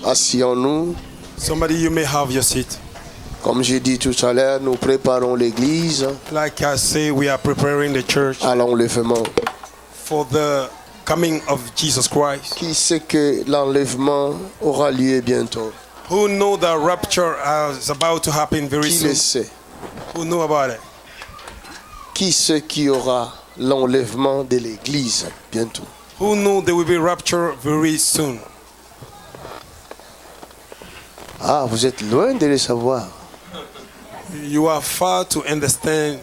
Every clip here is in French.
Asseyons-nous. Somebody, you may have your seat. Comme j'ai dit tout à l'heure, nous préparons l'église Like I say, we are preparing the church à l'enlèvement. for the coming of Jesus Christ. Qui sait que l'enlèvement aura lieu bientôt? Who know the rapture is about to happen very Qui le soon? sait? Who know about it? Qui sait qu'il y aura l'enlèvement de l'église bientôt? Who know there will be rapture very soon? Ah, vous êtes loin de le savoir. You are far to understand.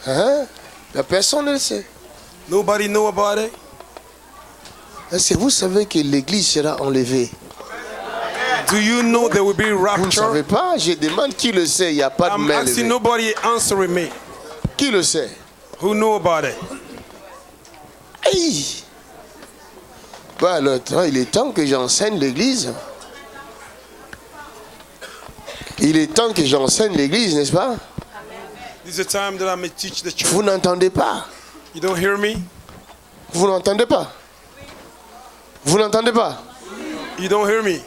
Hein? La personne ne le sait. Nobody know about it. Est-ce que vous savez que l'église sera enlevée? Do you know there will be Vous ne savez rapture? pas? Je demande qui le sait. Il n'y a pas de I'm main asking levée. nobody answering me. Qui le sait? Who know about it? Hey! Bah, il est temps que j'enseigne l'église. Il est temps que j'enseigne l'église, n'est-ce pas? This is the time that I may teach the church. Vous n'entendez pas? You don't hear me? Vous n'entendez pas? Vous n'entendez pas? You don't hear me?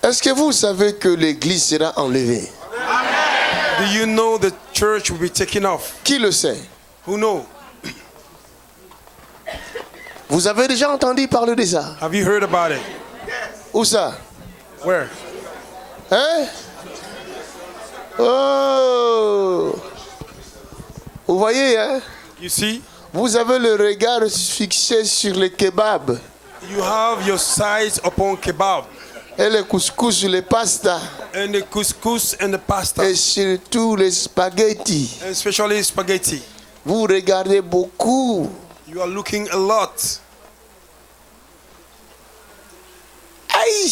Est-ce que vous savez que l'église sera enlevée? Do you know the church will be taken off? Qui le sait? Who know? Vous avez déjà entendu parler de ça? Have you heard about it? Où ça? Where? Hein? Oh! Vous voyez, hein? You see? Vous avez le regard fixé sur le kebab You have your sights upon kebab et le couscous, les pastas and the couscous and the pasta, et surtout les spaghettis. and especially spaghetti. Vous regardez beaucoup. You are looking a lot. Aïe!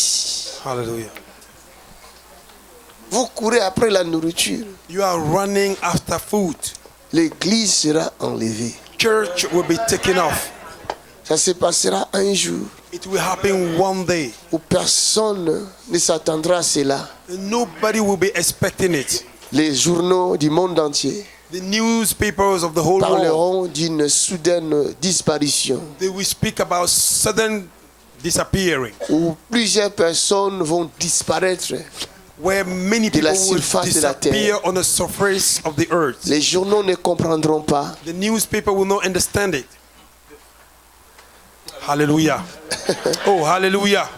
Hallelujah. Vous courez après la nourriture. You are running after food. L'église sera enlevée. Church will be taken off. Ça se passera un jour It will happen one day. où personne ne s'attendra à cela. And nobody will be expecting it. Les journaux du monde entier The newspapers of the whole world, parleront d'une soudaine disparition they will speak about sudden disappearing, où plusieurs personnes vont disparaître. where many de la people will surface de la disappear on the surface of the earth. Les journaux ne comprendront pas. The newspaper will not understand it. Hallelujah. Oh, hallelujah.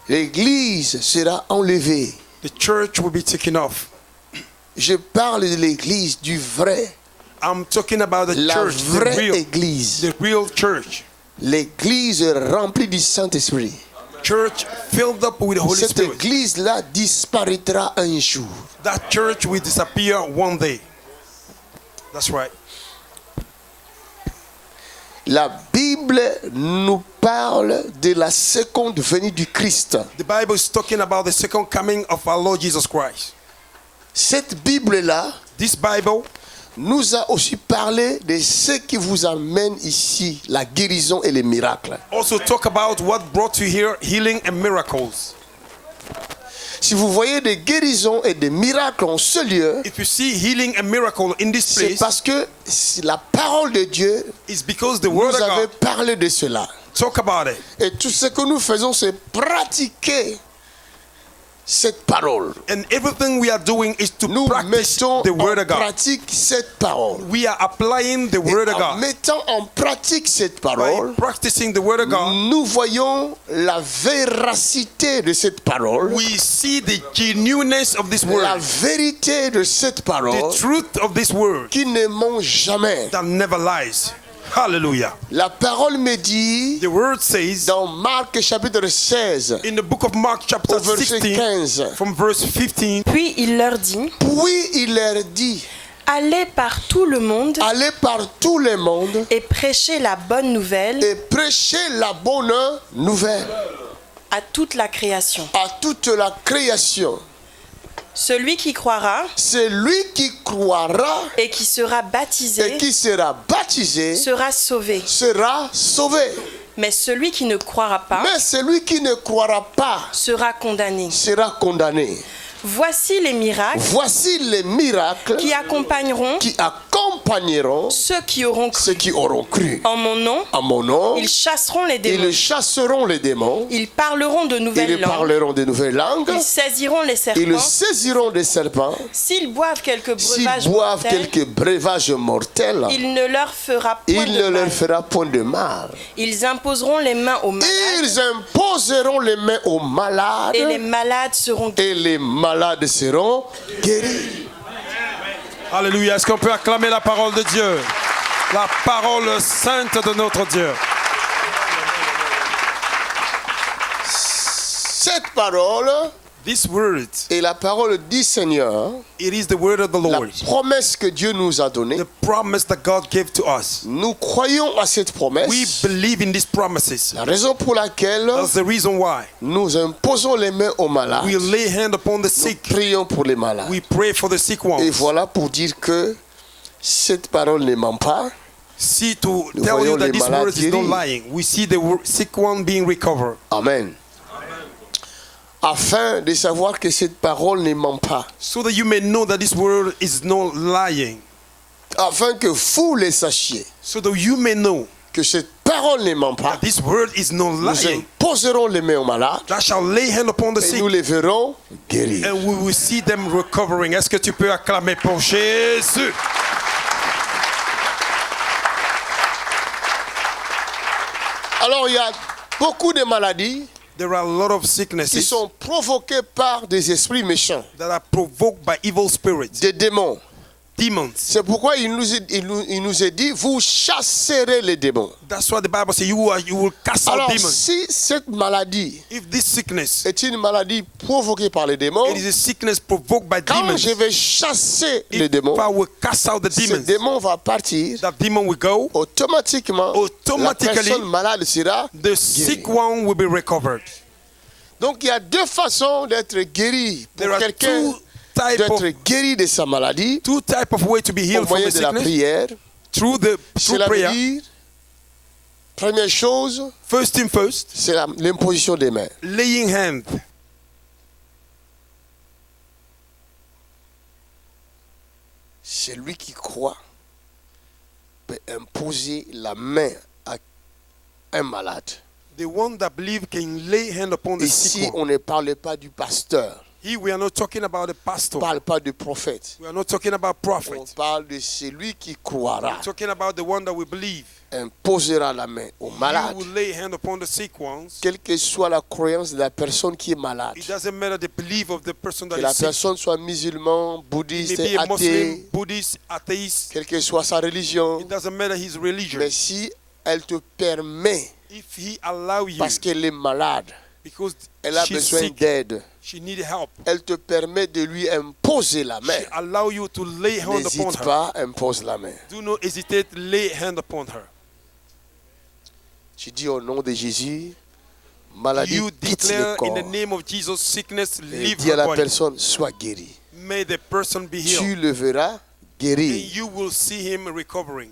L'église sera enlevée. The church will be taken off. Je parle de l'église du vrai, I'm talking about the la church, vraie église. the real church. L'église remplie du Saint-Esprit. Church filled up with the Holy Cette Spirit. église-là disparaîtra un jour. That church will disappear one day. That's right. La Bible nous parle de la seconde venue du Christ. The Bible is talking about the second coming of our Lord Jesus Christ. Cette Bible-là This Bible nous a aussi parlé de ce qui vous amène ici, la guérison et les miracles. also talk about what brought you here, healing and miracles. Si vous voyez des guérisons et des miracles en ce lieu, If you see healing and miracle in this c'est place, parce que la parole de Dieu it's because the nous Word of avait God parlé de cela. talk about it. Et tout ce que nous faisons, c'est pratiquer cette parole. And everything we are doing is to Nous practice mettons the Word en of God. pratique cette parole. We are applying the Et Word of en God. mettant en pratique cette By parole, practicing the Word of God, nous voyons la véracité de cette parole, we see the genuineness of this la Word, vérité de cette the parole truth of this Word qui ne ment jamais. that never lies. Hallelujah. La parole me dit The Word says dans Marc chapitre 16 in the book of Mark chapter au verset 16 15, from verse 15, Puis il leur dit, puis il leur dit, allez par tout le monde allez par tout le monde et prêchez la bonne nouvelle et prêchez la bonne nouvelle à toute la création. à toute la création. Celui qui croira C'est lui qui croira et qui sera et baptisé qui sera baptisé sera sauvé. sera sauvé. Mais celui qui ne croira pas Mais celui qui ne croira pas sera condamné. sera condamné. Voici les miracles Voici les miracles qui accompagneront qui accompagnent accompagneront ceux qui auront cru. ceux qui auront cru. En mon nom, En mon nom, ils chasseront les démons. ils chasseront les démons. Ils parleront de nouvelles Ils langues. parleront de nouvelles langues. Ils saisiront les Ils serpents. saisiront des serpents. S'ils boivent quelques S'ils breuvages boivent mortels, quelques breuvages mortels, il ne leur fera point il de ne leur mal. fera point de mal. Ils imposeront les mains aux malades Ils imposeront les mains aux malades et les malades seront guéris. et les malades seront guéris. Alléluia. Est-ce qu'on peut acclamer la parole de Dieu? La parole sainte de notre Dieu. Cette parole This word, est la parole du Seigneur, it is the word of the la Lord. promesse que Dieu nous a donnée. The promise that God gave to us. Nous croyons à cette We promesse. believe in these promises. La raison pour laquelle That's the reason why nous imposons les mains aux malades. we lay hand upon the Nous sick. prions pour les malades. We pray for the sick Et ones. voilà pour dire que cette parole ne ment pas. See, to Nous tell voyons you that les this malades word is not guéris. lying. We see the sick one being recovered. Amen. Afin de savoir que cette parole ne ment pas. So that you may know that this word is not lying. Afin que vous le sachiez. So that you may know Que cette parole ne ment pas. that this word is not Nous lying. imposerons les mains aux malades. That shall lay hand upon the Et sick. nous les verrons guérir. And we will see them recovering. Est-ce que tu peux acclamer pour Jésus? Alors il y a beaucoup de maladies There are a lot of qui sicknesses sont provoquées par des esprits méchants, that are provoked by evil spirits, des démons. demons. C'est pourquoi il nous est dit, vous chasserez les démons. That's why the Bible says you will cast out Alors demons. si cette maladie If this sickness, est une maladie provoquée par les démons, it is a sickness provoked by quand demons. je vais chasser les If démons, I will cast out the ce demons, démon va partir. that demon will go. Automatiquement, la Automatically, personne malade sera The sick one will be recovered. Donc il y a deux façons d'être guéri. Pour There are quelqu'un two types of guéri de sa maladie, way to be au healed from moyen the de la sickness. prière. Through Cela veut prayer. dire, première chose, First thing first, c'est l'imposition des mains. laying hand. Celui qui croit peut imposer la main à un malade. The one that believe can lay hand upon the Ici, sick one. on ne parle pas du pasteur, Here we are not talking about the pastor. on ne parle pas du prophète. We are not talking about On prophet. parle de celui qui croira, We're talking about the one that we believe. imposera la main au You malade. will lay hand upon the sick ones. Quelle que soit la croyance de la personne qui est malade, It doesn't matter the belief of the person que that la is sick. personne soit musulman, bouddhiste, Maybe a Muslim, athée, Buddhist, atheist. quelle que soit sa religion, It doesn't matter his religion. mais si elle te permet, If he allow you, parce qu'elle est malade, because elle a she's besoin sick, d'aide, she need help. elle te permet de lui imposer la main, She allow you to lay hand upon n'hésite her. pas, impose la main. Do not hesitate, lay hand upon her. Tu dis au nom de Jésus, maladie, You quitte le declare in corps. the name of Jesus, sickness, Et leave dis à her la body. personne, sois guéri. May the person be Tu healed. le verras And guéri. you will see him recovering.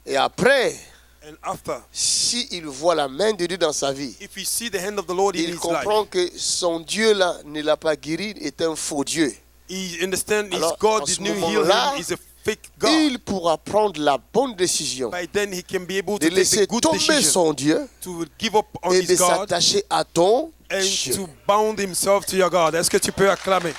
Et après, And after, s'il voit la main de Dieu dans sa vie, if you see the hand of the Lord in il his comprend life, que son Dieu là ne l'a pas guéri, est un faux Dieu. he understands his Alors, God en did ce not heal moment-là, him, is a fake God. Il pourra prendre la bonne décision By then he can be able de to take laisser the good tomber decision son Dieu to give up on et his de God s'attacher à ton and Dieu. to bound himself to your God. Est-ce que tu peux acclamer?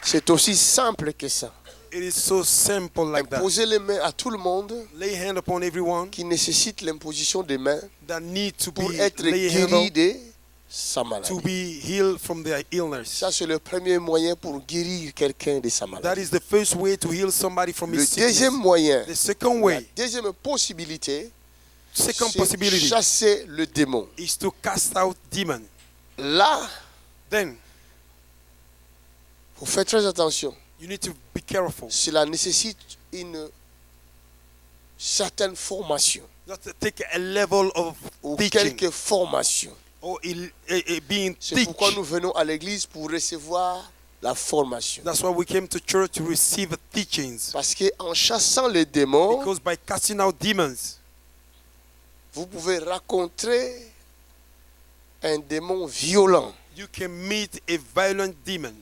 C'est aussi simple que ça. It is so simple like that. Imposer les mains à tout le monde Lay hand upon everyone qui nécessite l'imposition des mains that need to pour be être lay hand guéri on, de sa to maladie. be healed from their illness. Ça, c'est le premier moyen pour guérir quelqu'un de sa That maladie. is the first way to heal somebody from Le his sickness. deuxième moyen, The second la way, deuxième possibilité, second c'est possibility chasser le démon. is to cast out demon. Là, Then il faut faire très attention. you need to be careful. Cela nécessite une certaine formation Not to take a level of ou teaching quelques formations. or being C'est pourquoi teach. nous venons à l'église pour recevoir la formation. That's why we came to church to receive teachings. Parce qu'en chassant les démons, Because by casting out demons, vous pouvez rencontrer un démon violent. you can meet a violent demon.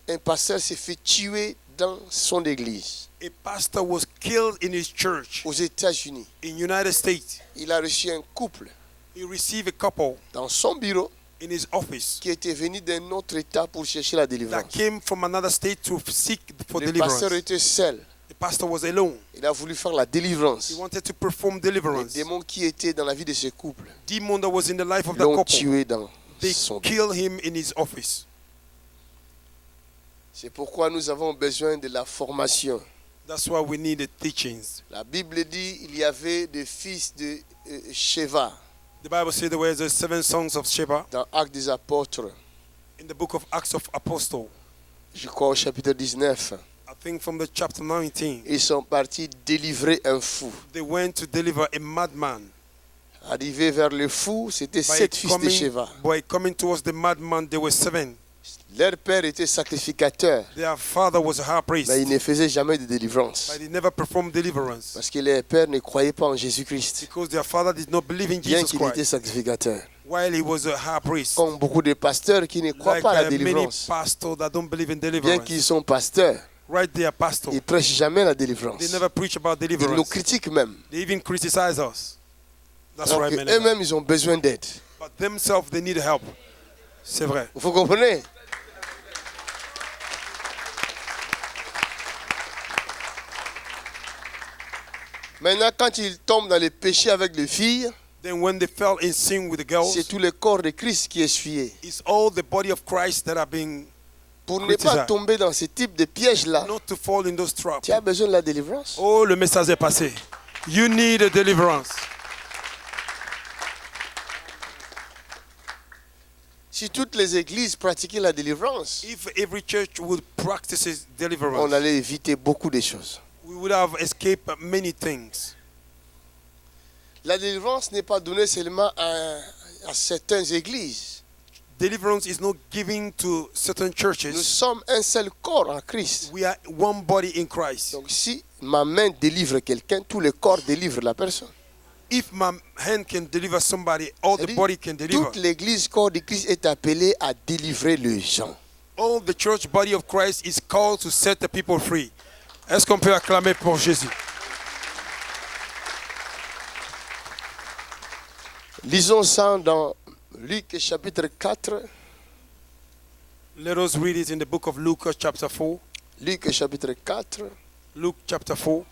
Un pasteur s'est fait tuer dans son église A pastor was killed in his church aux États-Unis. in United States. Il a reçu un couple He received a couple dans son bureau in his office qui était venu d'un autre État pour chercher la that délivrance. came from another state to seek for Le deliverance. pasteur était seul. The pastor was alone. Il a voulu faire la délivrance. He wanted to perform Les deliverance. démons qui étaient dans la vie de ce couple Demon that was in the life of the l'ont couple, tué dans they son bureau. killed him in his office. C'est pourquoi nous avons besoin de la formation. That's why we need the teachings. La Bible dit il y avait des fils de Sheva The Bible says there were the 7 sons of Sheba dans Actes des Apôtres, in the book of Acts of Apostles. je crois au chapitre 19. I think from the chapter 19. Ils sont partis délivrer un fou. They went to deliver a madman. Arrivé vers le fou, c'était 7 fils de Sheva. By coming towards the madman, there were 7. Leur père était sacrificateur, Their father was a high priest, mais il ne faisait jamais de délivrance. but he never performed deliverance Parce que leur père ne croyait pas en Jésus-Christ, because their father did not believe in bien Jesus qu'il était Christ sacrificateur. while he was a high priest. Comme beaucoup de pasteurs qui ne croient Like pas à la many délivrance, pastors that don't believe in bien deliverance. qu'ils sont pasteurs, Right there, pastor. ils ne prêchent jamais la délivrance. They never preach about Ils nous deliverance. critiquent même. They even criticize us. That's Alors right, qu'eux-mêmes, ils ont besoin d'aide. But themselves, they need help. C'est vrai. Vous comprenez? Maintenant, quand ils tombent dans le péché avec les filles, Then when they fell in sin with the girls, c'est tout le corps de Christ qui est essuyé. it's all the body of Christ that are being, Pour ne pas tomber dans ce type de piège-là, not to fall in those traps. tu as besoin de la délivrance. Oh, le message est passé. You need a deliverance. Si toutes les églises pratiquaient la délivrance, If every church would practice its on deliverance, allait éviter beaucoup de choses. we would have escaped many things. La délivrance n'est pas donnée seulement à certaines églises. Deliverance is not given to certain Nous churches. sommes un seul corps en Christ. We are one body in Christ. Donc si ma main délivre quelqu'un, tout le corps délivre la personne. If my hand can deliver somebody, all the C'est-à-dire, body can deliver. toute l'église corps de Christ est appelée à délivrer les gens. All the church body of Christ is called to set the people free. Est-ce qu'on peut acclamer pour Jésus? Lisons ça dans Luc chapitre 4. Let us read it in the book of Luke chapter 4. Luc chapitre 4. Luke chapter 4.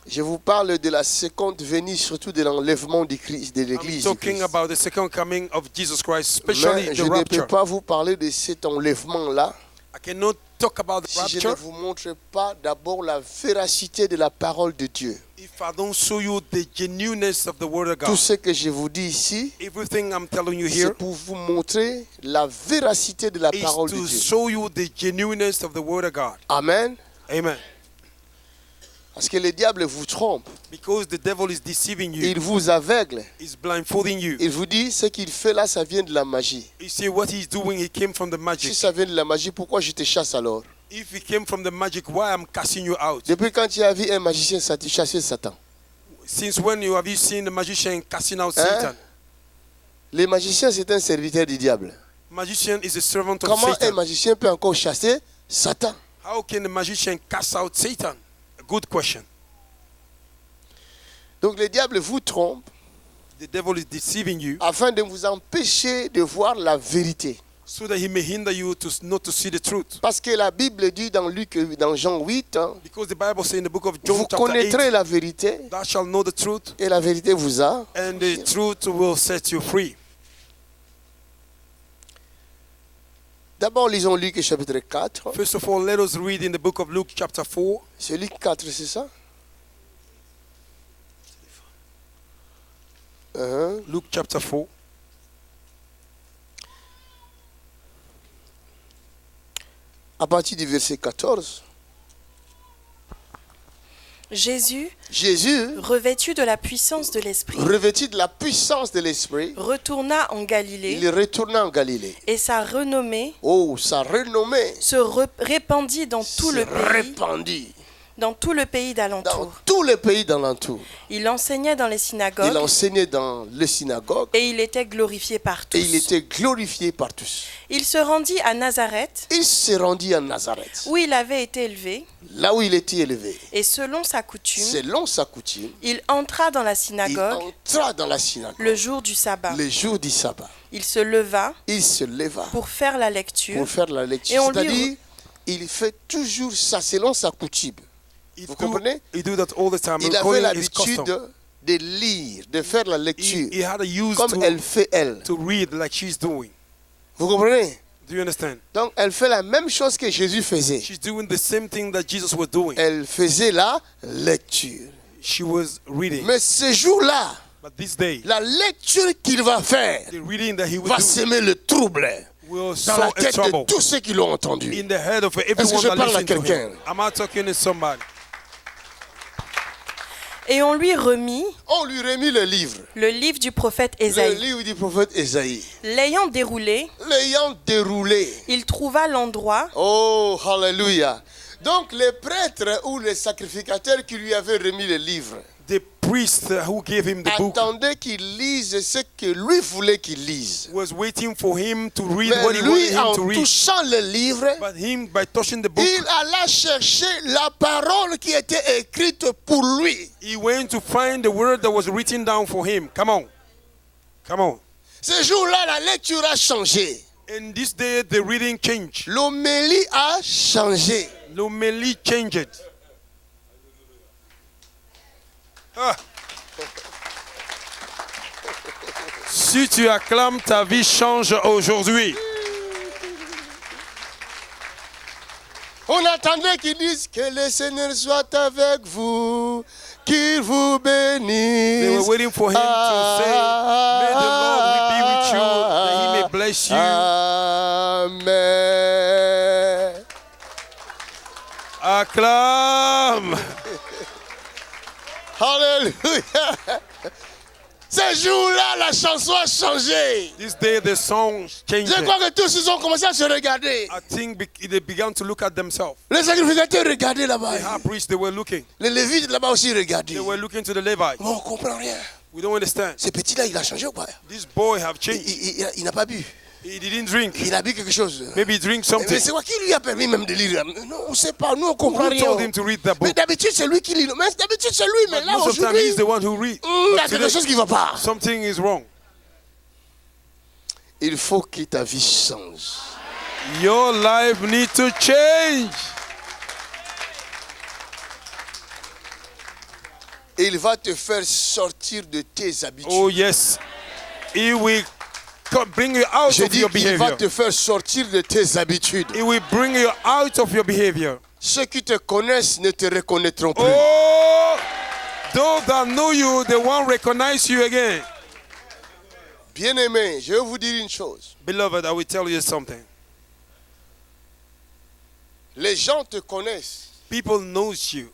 Je vous parle de la seconde venue, surtout de l'enlèvement du Christ, de I'm l'église. talking about the second coming of Jesus Christ, especially Mais the je ne peux rapture. pas vous parler de cet enlèvement-là I cannot talk about the si je ne rapture vous montre pas d'abord la véracité de la parole de Dieu. if I don't show you the genuineness of the word of Tout God. ce que je vous dis ici, Everything I'm telling you c'est here pour vous montrer la véracité de la is parole de to Dieu. show you the genuineness of the word of God. Amen. Amen. Parce que le diable vous trompe. Because the devil is deceiving you. Il vous aveugle. He's blindfolding you. Il vous dit ce qu'il fait là, ça vient de la magie. You see what he's doing, he came from the Si magic. ça vient de la magie, pourquoi je te chasse alors? If he came from the magic, why I'm casting you out? Depuis quand tu as vu un magicien chasser Satan? Since when have you seen the magician casting out Satan? Le magicien, c'est un serviteur du diable. Magician is a servant of Comment un Satan. magicien peut encore chasser Satan? How can a magician cast out Satan? A good question. Donc le diable vous trompe The devil is deceiving you afin de vous empêcher de voir la vérité. so that he may hinder you to not to see the truth. Parce que la Bible dit dans dans Jean 8, Because the Bible says in the book of John vous chapter 8, connaîtrez la vérité thou shalt know the truth, et la vérité vous a. and the truth will set you free. D'abord, lisons Luc chapitre 4. First of all, let us read in the book of Luke chapter 4. C'est Luc 4, c'est ça? Luke chapter 4. À partir du verset 14. Jésus, Jésus, revêtu de la puissance de l'Esprit, revêtu de la puissance de l'Esprit, retourna en il Galilée retourna en Galilée. et sa renommée Oh, sa renommée se répandit dans tout se le pays. répandit. dans tout le pays dans d'alentour. tous les pays d'alentour. Il enseignait dans les Il synagogues enseignait dans les synagogues et il était glorifié par tous. et il était glorifié par tous. Il se rendit à Nazareth, Il se rendit à Nazareth, où il avait été élevé, là où il était élevé. et selon sa coutume, Selon sa coutume, il entra dans la il synagogue entra dans la synagogue le jour du sabbat. le jour du sabbat. Il se leva Il se leva pour faire la lecture. pour faire la Et lecture. on lui C'est-à-dire, il fait toujours ça selon sa coutume. Vous comprenez? He do that all the time. Il avait according to his l'habitude custom. de lire, de faire la lecture, He had a use comme elle fait elle. to read like she's doing. Vous comprenez? Do you understand? Donc, elle fait la même chose que Jésus faisait. She's doing the same thing that Jesus was doing. Elle faisait la lecture. She was reading. Mais ce jour-là, But this day, la lecture qu'il va faire the reading that he will va do semer le trouble will dans sow la a tête de trouble tous ceux qui l'ont entendu. in the head of que everyone je that parle à listens to quelqu'un? him. Am I talking to somebody? Et on lui remit On lui remit le livre, le livre du prophète le Ésaïe. livre du prophète Ésaïe. L'ayant déroulé, L'ayant déroulé. il trouva l'endroit Oh, hallelujah. Donc, les prêtres ou les sacrificateurs qui lui avaient remis le livre The priest who gave him the book attendaient qu'il lise ce que lui voulait qu'il lise. was waiting for him to read what Mais he lui, wanted en him to read. touchant le livre, But him, by touching the book, il alla chercher la parole qui était écrite pour lui. he went to find the word that was written down for him. Come on. Come on. Ce jour-là, la lecture a changé. And this day, the reading changed. L'homélie a changé. L'homélie changed. Ah. Si tu acclames, ta vie change aujourd'hui. On attendait qu'ils disent que le Seigneur soit avec vous, qu'il vous bénisse. They were waiting for him to say, may the Lord be with you, that he may bless you. Amen. Acclame. Alléluia. Ce jour-là, la chanson a changé. This day the song changed. Je crois que tous ils ont commencé à se regarder. I think they began to look at themselves. Les sacrificateurs regardaient The là-bas. high priests, they were looking. Les Lévites là-bas aussi regardaient. They were looking to the Levites. Bon, on ne comprend rien. We don't understand. Ce petit-là, il a changé ou pas? This boy have changed. Il n'a pas bu. He didn't drink. Il a bu quelque chose. Maybe he drink Mais something. c'est quoi qui lui a permis même de lire? Non, on ne sait pas. Nous, on ne comprend Who rien. told him to read that Mais book? d'habitude, c'est lui qui lit. Mais d'habitude, c'est lui. Mais But là, most of the time, he's aujourd'hui, the one who reads. il y a But quelque today, chose qui ne va pas. something is wrong. Il faut que ta vie change. Your life needs to change. Il va te faire sortir de tes habitudes. Oh yes, he will bring you out Je of dis your qu'il va behavior. te faire sortir de tes habitudes. He will bring you out of your behavior. Ceux qui te connaissent ne te reconnaîtront plus. Oh, those that know you, they won't recognize you again. Bien-aimés, je vais vous dire une chose. Beloved, I will tell you something. Les gens te connaissent. People knows you.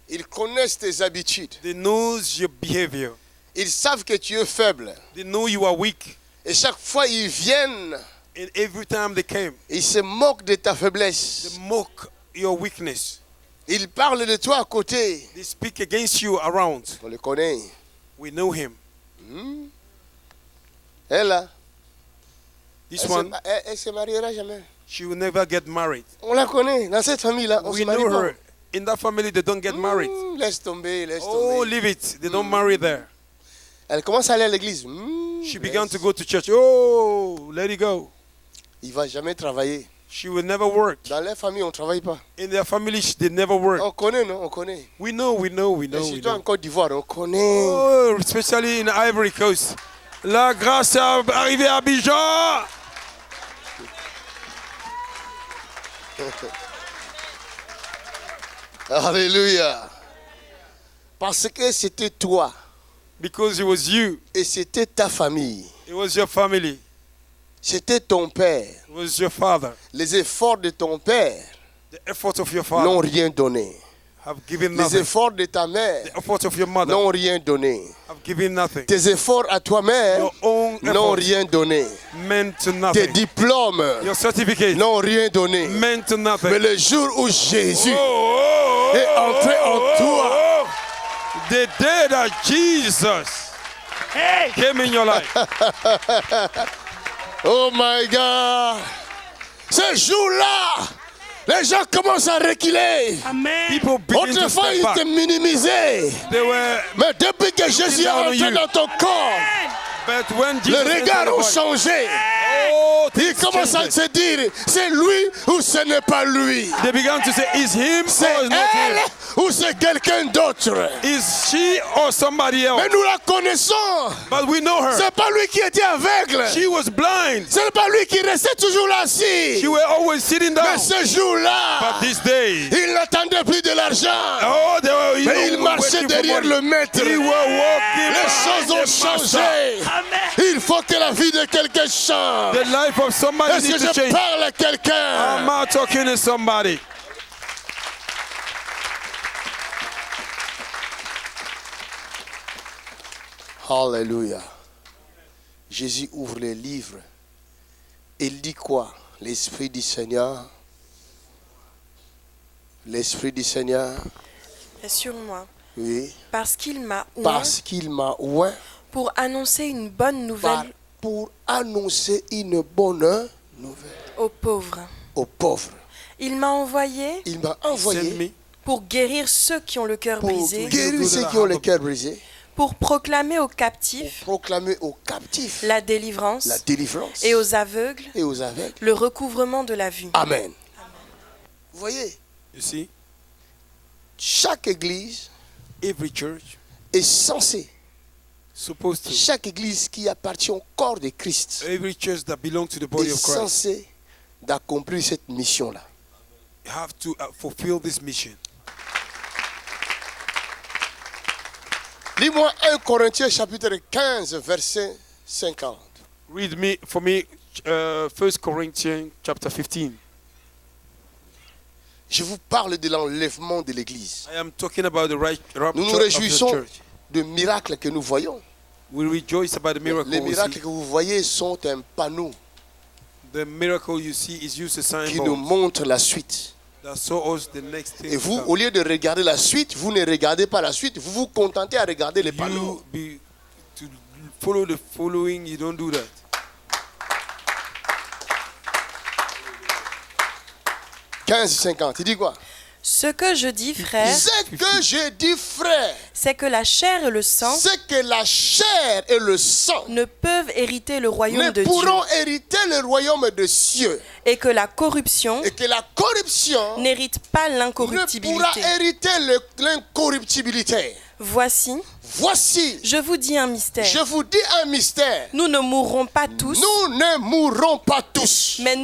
Ils connaissent tes habitudes. They knows your behavior. Ils savent que tu es faible. They know you are weak. Et chaque fois, ils viennent, And every time they came, ils se moquent de ta faiblesse. they mock your weakness. Ils parlent de toi à côté. They speak against you around. On le connaît. We know him. Elle, là, This one, elle se mariera jamais. she will never get married. On la connaît. Dans cette famille-là, on We se marie know pas. her. In that family, they don't get married. Laisse tomber, laisse Oh, tomber. leave it. They don't marry there. Elle commence à aller à l'église. She began to go to church. Oh, let it go. Il va jamais travailler. She will never work. Dans leur famille, on ne travaille pas. In their family, they never work. On connaît, non? On connaît. We know. Et surtout en know. Côte d'Ivoire, on connaît. Oh, especially in Ivory Coast. La grâce est arrivée à Abidjan. Alléluia. Parce que c'était toi Because it was you. et c'était ta famille. It was your family. C'était ton père. It was your father. Les efforts de ton père The effort of your n'ont father rien donné. have given Les nothing. efforts de ta mère The effort of your mother n'ont rien donné. have given nothing. Tes efforts à toi-même Your own n'ont effort rien donné. meant to Tes nothing. diplômes Your certificate n'ont rien donné. meant to Mais nothing. le jour où Jésus Oh, est entré en toi. The day that Jesus came in your life. Oh my God. Ce jour-là, les gens commencent à reculer. People begin to Autrefois, step ils back. te minimisaient. They were, Mais depuis que Jésus est entré dans ton corps, but when Jesus les regards entered ont the body, changé. oh, Ils things commencent à changed. se dire, c'est lui ou ce n'est pas lui. They began to say, is him C'est or is not elle him? ou c'est quelqu'un d'autre. Is she or somebody else? Mais nous la connaissons. But we know her. C'est pas lui qui était aveugle. She was blind. C'est pas lui qui restait toujours assis. She were always sitting down. Mais ce jour-là, But this day, il n'attendait plus de l'argent. oh, they were, Mais il marchait derrière le maître. He were walking Les choses ont behind the master. changé. Il faut que la vie de quelqu'un change. The life of somebody Est-ce que needs to je change. parle à quelqu'un? I'm out talking to somebody. Alléluia. Jésus ouvre les livres. Il dit quoi? L'Esprit du Seigneur. L'Esprit du Seigneur. est sur moi, Oui. parce qu'il m'a oint Parce qu'il m'a oint pour annoncer une bonne nouvelle pour annoncer une bonne nouvelle aux pauvres. aux pauvres. Il m'a envoyé Il m'a Send envoyé me pour guérir ceux qui ont le cœur pour brisé, guérir ceux qui ont le cœur brisé, pour proclamer aux pour captifs proclamer aux captifs la délivrance la délivrance et aux aveugles et aux aveugles. le recouvrement de la vue. Amen. Vous voyez, You see, chaque église every church est censée, supposed to, chaque église qui appartient au corps de Christ every church that belongs to the body est of Christ censée d'accomplir cette mission-là. have to fulfill this mission. Lis-moi 1 Corinthiens chapitre 15, verset 50. Read me for me 1 Corinthians chapter 15. Je vous parle de l'enlèvement de l'église. I am talking about the rapture Nous nous of the réjouissons church. de miracles que nous voyons. We rejoice about the miracle Les we miracles see. que vous voyez sont un panneau The miracle you see is used as a qui nous signboard montre la suite. that show us the next thing. Et vous, to come. au lieu de regarder la suite, vous ne regardez pas la suite, vous vous contentez à regarder les panneaux. To follow the following, you don't do that. 15-50, il dit quoi? Ce que je dis, frère, Ce que je dis, frère, c'est que la chair et le sang c'est que la chair et le sang ne peuvent hériter le royaume ne de Dieu pourront hériter le royaume des cieux. et que la corruption Et que la corruption n'hérite pas ne pourra l'incorruptibilité. hériter l'incorruptibilité. Voici, Voici, je vous dis un mystère. je vous dis un mystère. Nous ne mourrons pas tous, Nous ne mourrons pas tous, mais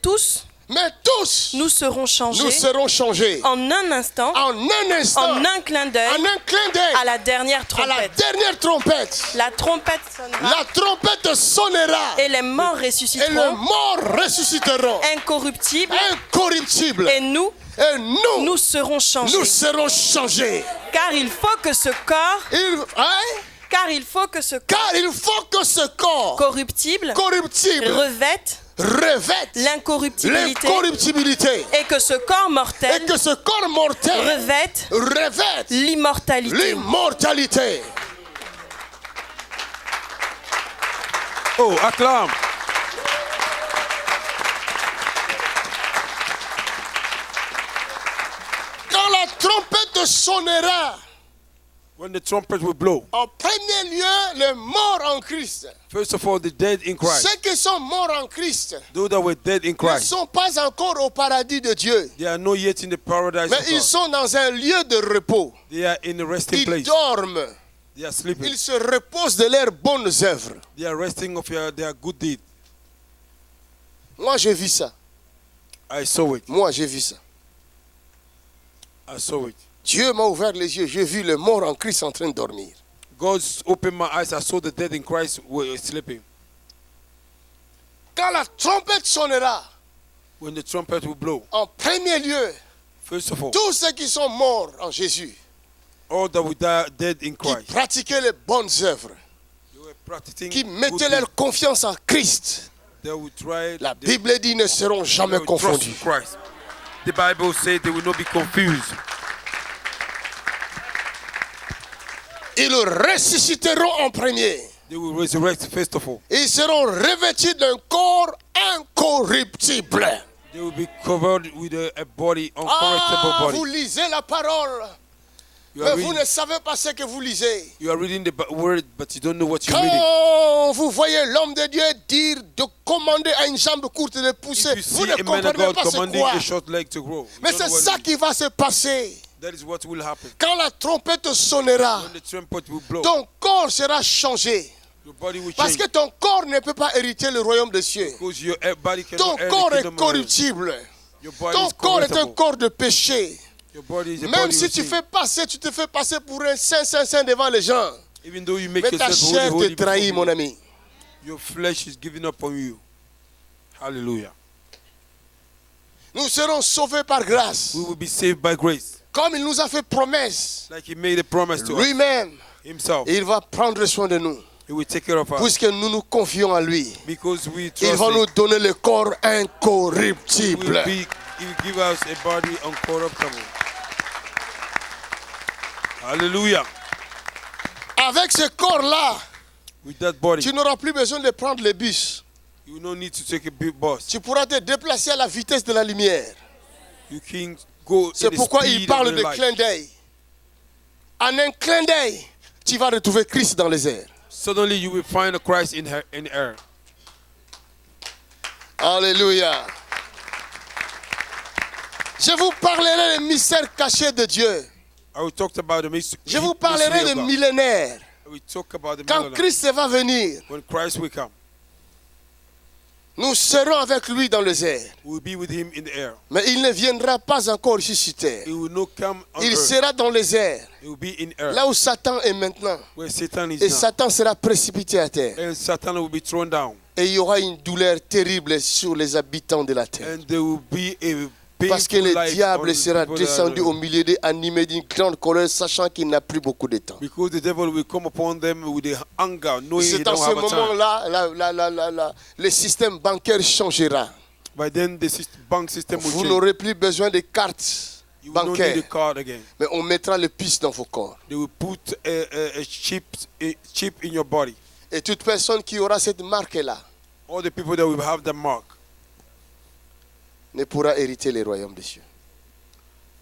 tous, mais tous, nous serons changés nous serons changés en un instant, en un instant, en un clin d'œil, en un clin d'œil, à la dernière à la trompette. dernière trompette. La trompette sonnera La trompette sonnera et les morts et les ressusciteront, morts ressusciteront, incorruptibles, incorruptibles. et nous nous serons changés. serons changés. Car il faut que ce corps, Car il faut que ce corps corruptible corruptible revête revête l'incorruptibilité l'incorruptibilité et que ce corps mortel et que ce corps mortel revête l'immortalité. l'immortalité. Oh, acclame. Quand la trompette sonnera, When the trumpet will blow, en premier lieu, les morts en Christ. first of all, the dead in Christ. Ceux qui sont morts en Christ Those that were dead in ne Christ, sont pas encore au paradis de Dieu, they are not yet in the paradise mais of ils God. sont dans un lieu de repos. They are in a resting Ils place. dorment, They are sleeping. ils se reposent de leurs bonnes œuvres. They are resting of their good deed. Moi, j'ai vu ça. I saw it. Moi, j'ai vu ça. I saw it. Dieu m'a ouvert les yeux. J'ai vu les morts en Christ en train de dormir. God opened my eyes. I saw the dead in Christ were sleeping. Quand la trompette sonnera, When the trumpet will blow, en premier lieu, first of all, tous ceux qui sont morts en Jésus, all that were dead in qui Christ, pratiquaient les bonnes œuvres, they were practicing qui good mettaient deeds. leur confiance en Christ, They will try. la they Bible dit ne seront jamais will trust confondus. Christ. The Bible says they will not be confused. Ils ressusciteront en premier. They will resurrect first of all. Ils seront revêtus d'un corps incorruptible. They will be covered with a body, uncorruptible Ah, body. vous lisez la parole, You are, mais vous reading, ne savez pas ce que vous lisez. you are reading the word, but you don't know what you're reading. Quand vous voyez l'homme de Dieu dire de commander à une jambe courte de pousser, If you vous see ne a man of comprenez God pas c'est commanding quoi. a short leg to grow, you Mais don't know c'est what ça it qui va se passer. is. That is what will happen. Quand la trompette sonnera, When the trumpet will blow, ton corps sera changé. your body will Parce change. que ton corps ne peut pas hériter le royaume des cieux. Because your body Ton cannot corps earn the est kingdom of heaven. corruptible. Your body Ton is corps est un corruptible. corps de péché. Your body is a Même body si of tu sin. tu te fais passer pour un saint devant les gens. Even though you make Mais ta yourself chair holy, te trahit, mon before ami. your flesh is giving up on you. Hallelujah. Nous serons sauvés par grâce. We will be saved by grace. Comme il nous a fait promesse, Like he made a promise to us lui-même, himself. il va prendre soin de nous. He will take care of us. Puisque nous nous confions en lui. Because we Il trust va him. nous donner le corps He incorruptible. will give us a body uncorruptible. Hallelujah. Avec ce corps-là, With that body, tu n'auras plus besoin de prendre le bus. you will not need to take a big bus. Tu pourras te déplacer à la vitesse de la lumière. You can go C'est in the pourquoi il speed parle of the de light. clin d'œil. En un clin d'œil, tu vas retrouver Christ dans les airs. Suddenly you will find a Christ in air. Alléluia. Je vous parlerai des mystères cachés de Dieu. I will talk about the mystery. Je vous parlerai des millénaires. I will talk about the Quand millennium. Christ va venir, When Christ will come, nous serons avec lui dans les airs. we will be with him in the air. Mais il ne viendra pas encore ici sur terre. He will not come on Il earth. sera dans les airs. He will be in air. Là où Satan est maintenant. Where Satan is Et now. Satan sera précipité à terre. And Satan will be thrown down. Et il y aura une douleur terrible sur les habitants de la terre. And there will be a Parce que painful le life diable on the sera people that descendu are- au milieu d'eux, animé d'une grande colère, sachant qu'il n'a plus beaucoup de temps. Because the devil will come upon them with a anger, knowing he C'est en don't ce have a time. moment-là, le système bancaire changera. By then the bank system will Vous change. n'aurez plus besoin de cartes You will not need bancaires, a card again. mais on mettra le puce dans vos corps. They will put a chip in your body. Et toute personne qui aura cette marque-là All the people that will have the mark ne pourra hériter les royaumes des cieux.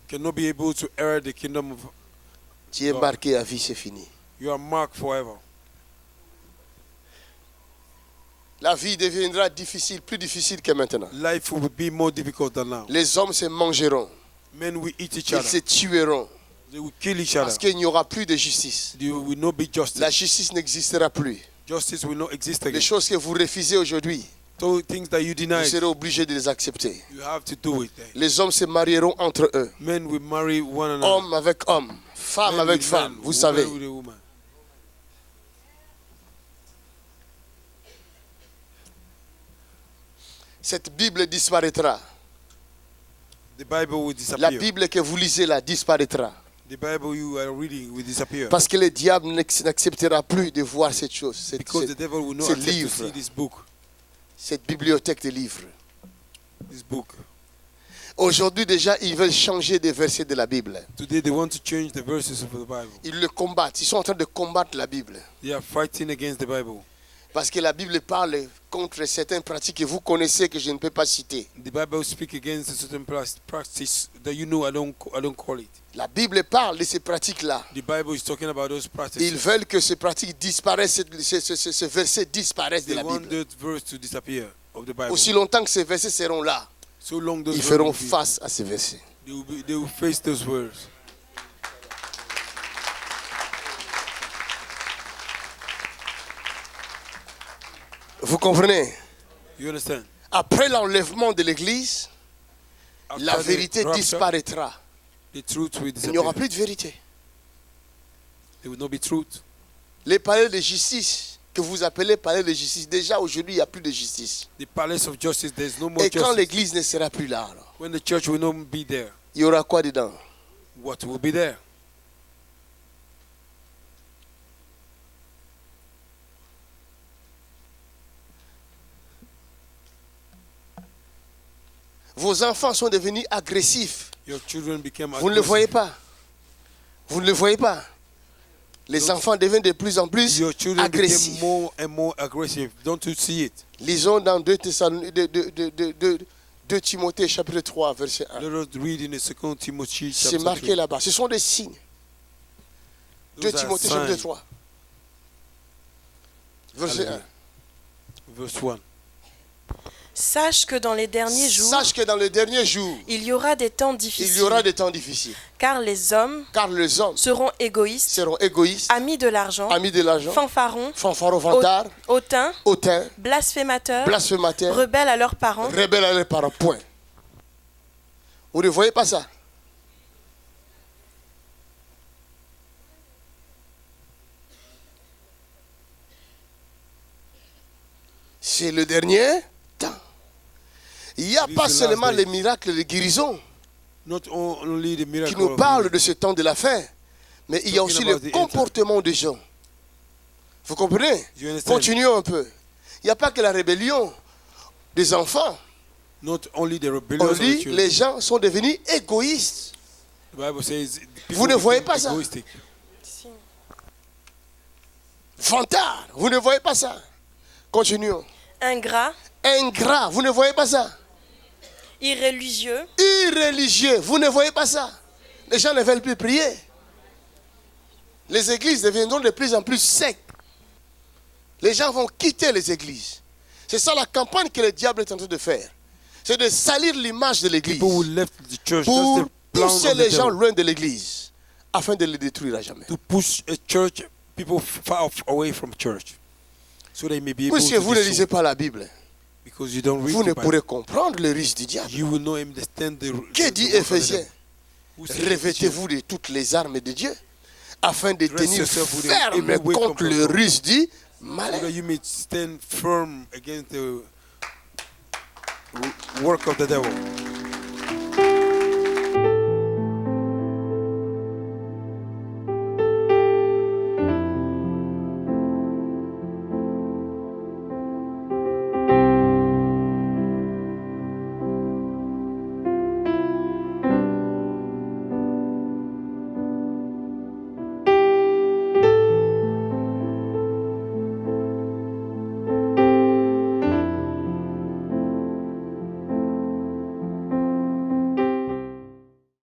cannot be able to inherit the kingdom of. Tu es marqué à vie, c'est fini. You are marked forever. La vie deviendra difficile, plus difficile que maintenant. Life will be more difficult than now. Les hommes se mangeront, Men will eat each ils other. se tueront, They will kill each other. parce qu'il n'y aura plus de justice. There will not be justice. La justice n'existera plus. Justice will not exist Les again. choses que vous refusez aujourd'hui, So things that you vous deny, serez obligés de les accepter. you have to do it. Les hommes se marieront entre eux, Men will marry one another. homme avec homme, femme Men avec with femme, men, vous woman savez. with a woman. Cette Bible disparaîtra. The Bible will La disappear. Bible que vous lisez là disparaîtra. The Bible you are reading will disappear. Parce que le diable n'acceptera plus de voir cette chose, Because the devil will not ce accept to livre. see this book. cette bibliothèque de livres. This book. Aujourd'hui déjà, ils veulent changer des versets de la Bible. Today they want to change the verses of the Bible. Ils le combattent. Ils sont en train de combattre la Bible. They are fighting against the Bible. Parce que la Bible parle contre certaines pratiques que vous connaissez que je ne peux pas citer. The Bible speaks against a certain practice that you know I don't call it. La Bible parle de ces pratiques-là. The Bible is talking about those Ils practices. veulent que ces pratiques disparaissent, ce verset disparaisse de They la want Bible. that verse to disappear of the Bible. Aussi longtemps que ces versets seront là, So long those ils verses feront will be- face à ces versets. they will face those words. Vous comprenez? You understand? Après l'enlèvement de l'Église, After la the vérité rapture, disparaîtra. the truth will Il n'y aura disappear. plus de vérité. There will not be truth. Les palais de justice que vous appelez palais de justice, déjà aujourd'hui, il n'y a plus de justice. The palace of justice, there's no more Et quand justice. l'Église ne sera plus là, alors, When the church will not be there, il y aura quoi dedans? what will be there? Vos enfants sont devenus agressifs. Your children became Vous ne le aggressive. voyez pas. Vous ne le voyez pas. Les enfants deviennent de plus en plus Your children became agressifs. more and more aggressive. Don't you see it? Lisons dans 2 Timothée chapitre 3 verset 1. Let us read in the 2 Timothy C'est chapter marqué 3. là-bas. Ce sont des signes. 2 Those are Timothée chapitre signs. 3 verset 1. Hallelujah. Verse 1. Sache que dans les derniers jours, Sache que dans les derniers jours, il y aura des temps il difficiles, y aura des temps difficiles. car les hommes Car les hommes seront égoïstes, seront égoïstes, amis de l'argent, amis de l'argent, fanfarons, fanfarons, vantards, hautains, hautains, blasphémateurs, blasphémateurs, rebelles à leurs parents, rebelles à leurs parents. Point. Vous ne voyez pas ça? C'est le dernier temps. Il n'y a This pas is the last seulement day. les miracles de guérison Not only the qui miracle nous of parlent de ce temps de la fin, mais il y a Talking aussi about le the end comportement des gens. Vous comprenez? You understand? Continuons un peu. Il n'y a pas que la rébellion des enfants. not only the rebellion On of the dit children. les gens sont devenus égoïstes. The Bible says Vous ne voyez became pas ça? egoistic. Vantards, vous ne voyez pas ça. Continuons. ingrats, Ingrats, vous ne voyez pas ça. irréligieux, Irréligieux, vous ne voyez pas ça. Les gens ne veulent plus prier. Les églises deviendront de plus en plus secs. Les gens vont quitter les églises. C'est ça la campagne que le diable est en train de faire. C'est de salir l'image de l'église People who left the church. pour That's the plan pousser of the les gens devil. loin de l'église afin de les détruire à jamais. To push a church, people far away from church, so they may be able Puisque to vous ne be lisez sold. pas la Bible, Because you don't read vous the ne Bible. pourrez comprendre le risque du diable. You will not understand the. Que the dit work of the Éphésiens? devil. Who said Revêtez-vous de toutes les armes de Dieu afin de Dress tenir yourself with ferme every weapon contre from le God. risque du so malin. that you may stand firm against the work of the devil.